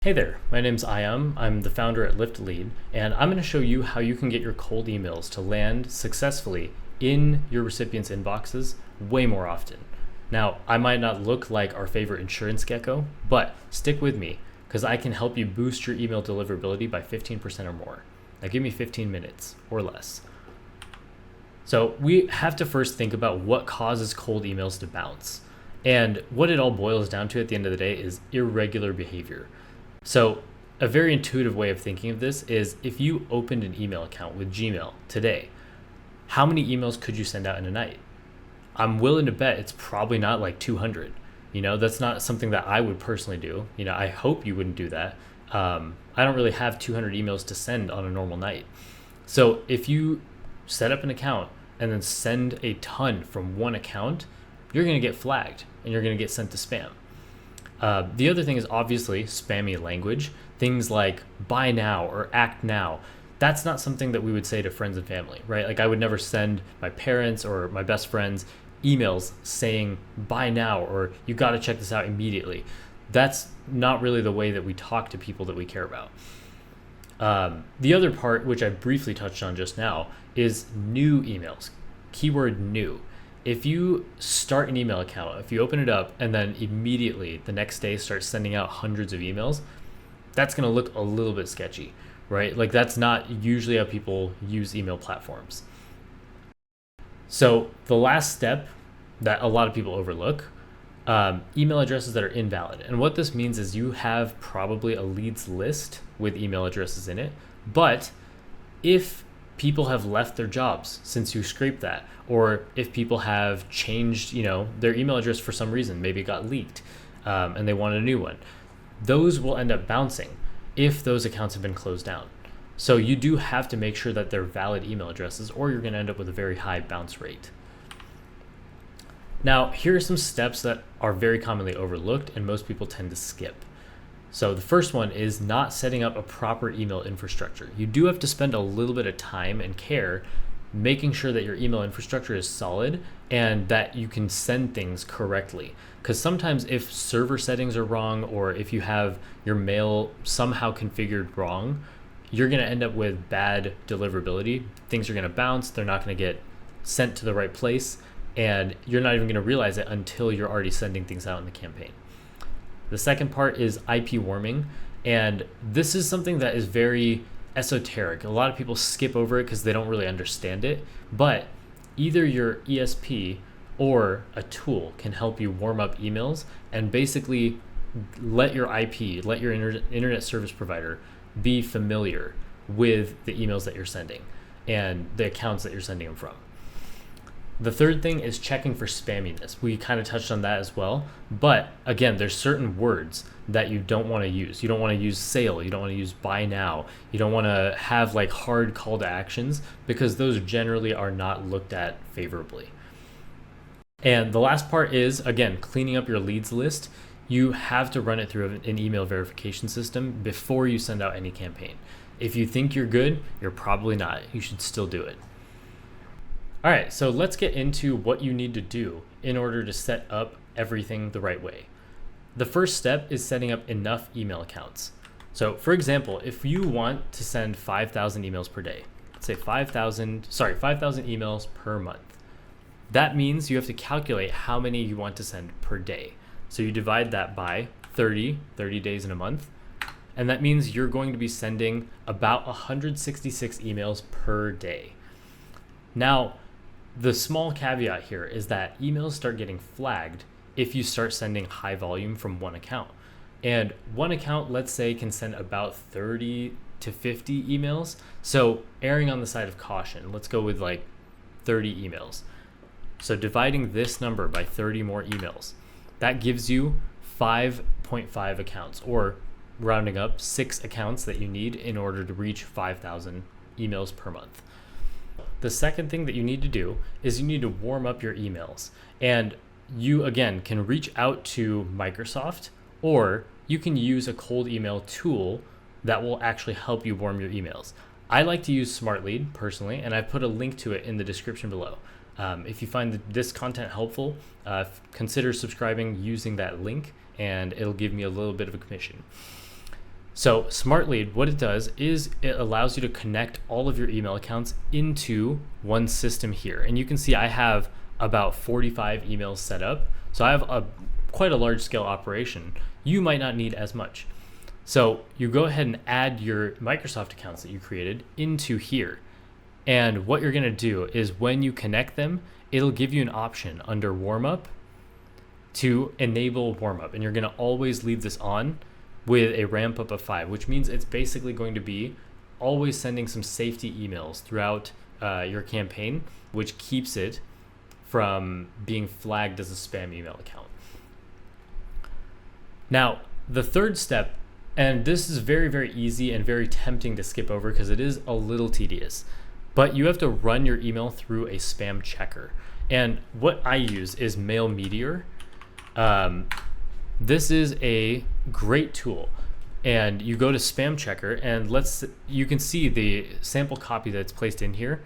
Hey there, my name's Ayam. I'm the founder at Lift Lead, and I'm going to show you how you can get your cold emails to land successfully in your recipients' inboxes way more often. Now, I might not look like our favorite insurance gecko, but stick with me because I can help you boost your email deliverability by 15% or more. Now, give me 15 minutes or less. So, we have to first think about what causes cold emails to bounce. And what it all boils down to at the end of the day is irregular behavior. So a very intuitive way of thinking of this is if you opened an email account with Gmail today, how many emails could you send out in a night? I'm willing to bet it's probably not like 200. That's not something that I would personally do. I hope you wouldn't do that. I don't really have 200 emails to send on a normal night. So if you set up an account and then send a ton from one account, you're going to get flagged and you're going to get sent to spam. The other thing is obviously spammy language, things like buy now or act now. That's not something that we would say to friends and family, right? Like I would never send my parents or my best friends emails saying buy now or you got to check this out immediately. That's not really the way that we talk to people that we care about. The other part, which I briefly touched on just now, is new emails. Keyword new. If you start an email account, if you open it up and then immediately the next day start sending out hundreds of emails, that's going to look a little bit sketchy, right? Like that's not usually how people use email platforms. So the last step that a lot of people overlook, email addresses that are invalid. And what this means is you have probably a leads list with email addresses in it, but if people have left their jobs since you scraped that, or if people have changed, their email address for some reason, maybe it got leaked, and they want a new one, those will end up bouncing if those accounts have been closed down. So you do have to make sure that they're valid email addresses, or you're going to end up with a very high bounce rate. Now, here are some steps that are very commonly overlooked and most people tend to skip. So the first one is not setting up a proper email infrastructure. You do have to spend a little bit of time and care making sure that your email infrastructure is solid and that you can send things correctly. Because sometimes if server settings are wrong or if you have your mail somehow configured wrong, you're going to end up with bad deliverability. Things are going to bounce. They're not going to get sent to the right place. And you're not even going to realize it until you're already sending things out in the campaign. The second part is IP warming, and this is something that is very esoteric. A lot of people skip over it because they don't really understand it, but either your ESP or a tool can help you warm up emails and basically let your IP, let your internet service provider be familiar with the emails that you're sending and the accounts that you're sending them from. The third thing is checking for spamminess. We kind of touched on that as well. But again, there's certain words that you don't want to use. You don't want to use sale. You don't want to use buy now. You don't want to have like hard call to actions because those generally are not looked at favorably. And the last part is, again, cleaning up your leads list. You have to run it through an email verification system before you send out any campaign. If you think you're good, you're probably not. You should still do it. All right, so let's get into what you need to do in order to set up everything the right way. The first step is setting up enough email accounts. So for example, if you want to send 5,000 emails per day, let's say 5,000 emails per month. That means you have to calculate how many you want to send per day. So you divide that by 30 days in a month. And that means you're going to be sending about 166 emails per day. Now, the small caveat here is that emails start getting flagged if you start sending high volume from one account. And one account, let's say, can send about 30 to 50 emails. So erring on the side of caution, let's go with like 30 emails. So dividing this number by 30 more emails, that gives you 5.5 accounts, or rounding up 6 accounts that you need in order to reach 5,000 emails per month. The second thing that you need to do is you need to warm up your emails. And you, again, can reach out to Microsoft, or you can use a cold email tool that will actually help you warm your emails. I like to use SmartLead personally, and I've put a link to it in the description below. If you find this content helpful, consider subscribing using that link, and it'll give me a little bit of a commission. So Smart Lead, what it does is it allows you to connect all of your email accounts into one system here. And you can see I have about 45 emails set up. So I have quite a large scale operation. You might not need as much. So you go ahead and add your Microsoft accounts that you created into here. And what you're gonna do is when you connect them, it'll give you an option under warm-up to enable warm-up. And you're gonna always leave this on with a ramp up of 5, which means it's basically going to be always sending some safety emails throughout your campaign, which keeps it from being flagged as a spam email account. Now, the third step, and this is very, very easy and very tempting to skip over because it is a little tedious, but you have to run your email through a spam checker. And what I use is Mail Meteor. This is a great tool, and you go to spam checker and you can see the sample copy that's placed in here.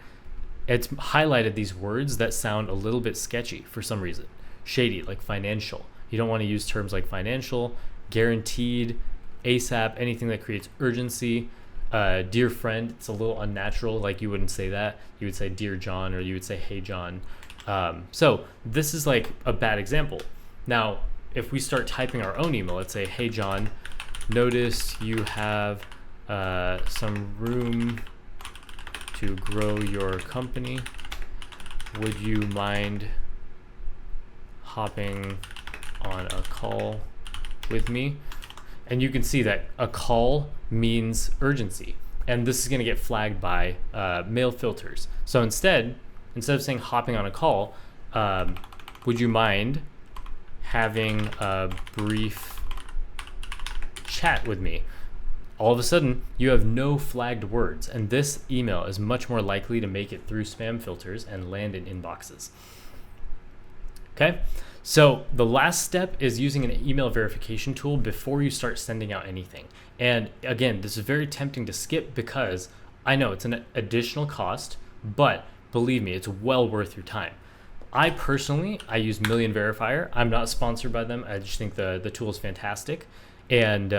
It's highlighted these words that sound a little bit sketchy for some reason. Shady, like financial. You don't want to use terms like financial, guaranteed, ASAP, anything that creates urgency. Dear friend, it's a little unnatural, like you wouldn't say that. You would say dear John, or you would say hey John. So this is like a bad example. Now, if we start typing our own email, let's say, hey John, notice you have some room to grow your company. Would you mind hopping on a call with me? And you can see that a call means urgency. And this is gonna get flagged by mail filters. So instead of saying hopping on a call, would you mind having a brief chat with me? All of a sudden, you have no flagged words, and this email is much more likely to make it through spam filters and land in inboxes. Okay, so the last step is using an email verification tool before you start sending out anything. And again, this is very tempting to skip because I know it's an additional cost, but believe me, it's well worth your time. I personally use Million Verifier. I'm not sponsored by them. I just think the tool is fantastic. And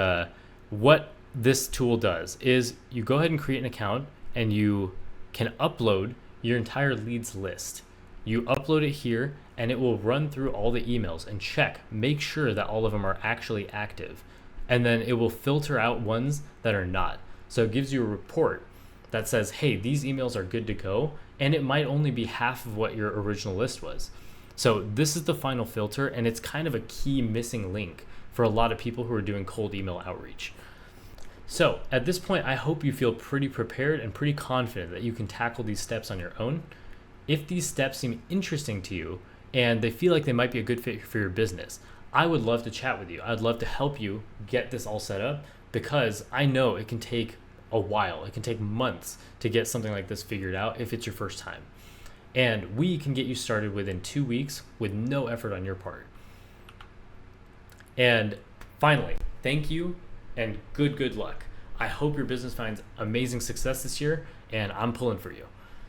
what this tool does is you go ahead and create an account and you can upload your entire leads list. You upload it here and it will run through all the emails and make sure that all of them are actually active. And then it will filter out ones that are not. So it gives you a report that says, hey, these emails are good to go. And it might only be half of what your original list was. So this is the final filter, and it's kind of a key missing link for a lot of people who are doing cold email outreach. So at this point, I hope you feel pretty prepared and pretty confident that you can tackle these steps on your own. If these steps seem interesting to you and they feel like they might be a good fit for your business, I would love to chat with you. I'd love to help you get this all set up because I know it can take a while. It can take months to get something like this figured out if it's your first time. And we can get you started within 2 weeks with no effort on your part. And finally, thank you and good luck. I hope your business finds amazing success this year, and I'm pulling for you.